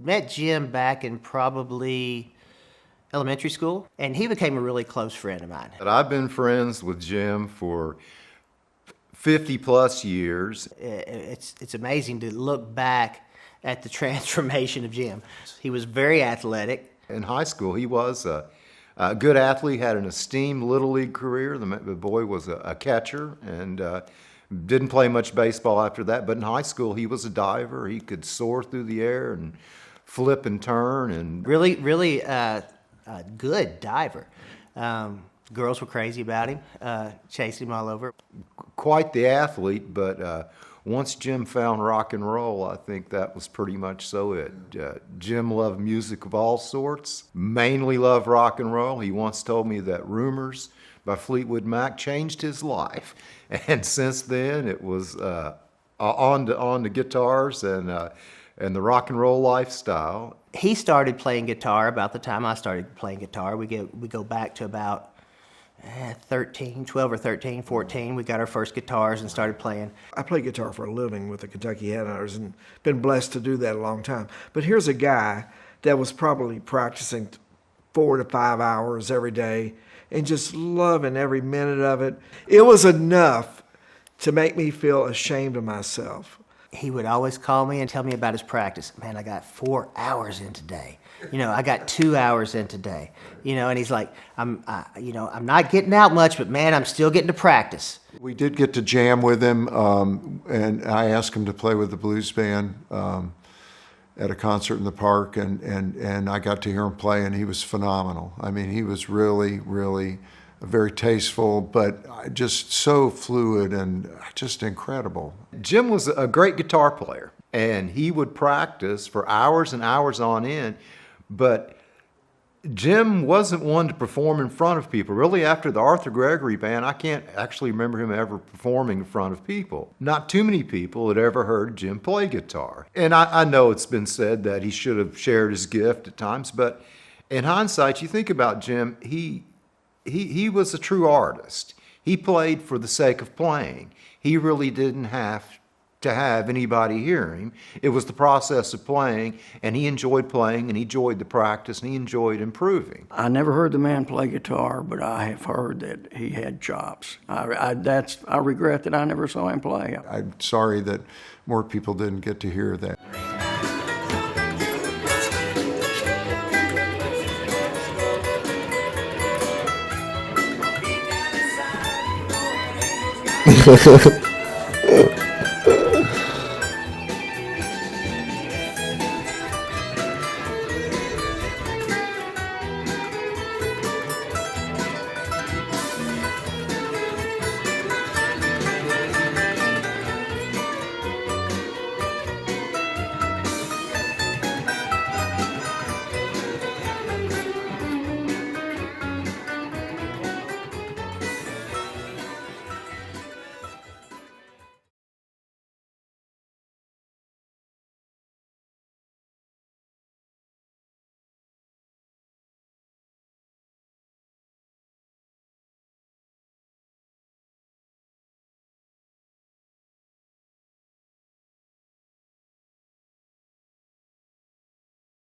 met Jim back in probably elementary school, and he became a really close friend of mine. But I've been friends with Jim for 50 plus years. It's amazing to look back at the transformation of Jim. He was very athletic. In high school, he was a good athlete, had an esteemed Little League career. The boy was a catcher and didn't play much baseball after that. But in high school, he was a diver. He could soar through the air and flip and turn. And Really good diver. Girls were crazy about him, chasing him all over. quite the athlete, but once Jim found rock and roll, I think that was pretty much so it. Jim loved music of all sorts, mainly loved rock and roll. He once told me that Rumors by Fleetwood Mac changed his life. And since then, it was on to guitars and the rock and roll lifestyle. He started playing guitar about the time I started playing guitar. We go back to about 12 or 13, 14. We got our first guitars and started playing. I play guitar for a living with the Kentucky Headhunters and been blessed to do that a long time. But here's a guy that was probably practicing 4 to 5 hours every day and just loving every minute of it. It was enough to make me feel ashamed of myself. He would always call me and tell me about his practice. Man, I got 4 hours in today. I got 2 hours in today. And he's like, I'm not getting out much, but man, I'm still getting to practice. We did get to jam with him, and I asked him to play with the blues band at a concert in the park, and I got to hear him play, and he was phenomenal. I mean, he was really, really very tasteful, but just so fluid and just incredible. Jim was a great guitar player, and he would practice for hours and hours on end, but Jim wasn't one to perform in front of people. Really, after the Arthur Gregory Band, I can't actually remember him ever performing in front of people. Not too many people had ever heard Jim play guitar. And I know it's been said that he should have shared his gift at times, but in hindsight, you think about Jim, he was a true artist. He played for the sake of playing. He really didn't have to have anybody hear him. It was the process of playing, and he enjoyed playing, and he enjoyed the practice, and he enjoyed improving. I never heard the man play guitar, but I have heard that he had chops. I regret that I never saw him play. I'm sorry that more people didn't get to hear that.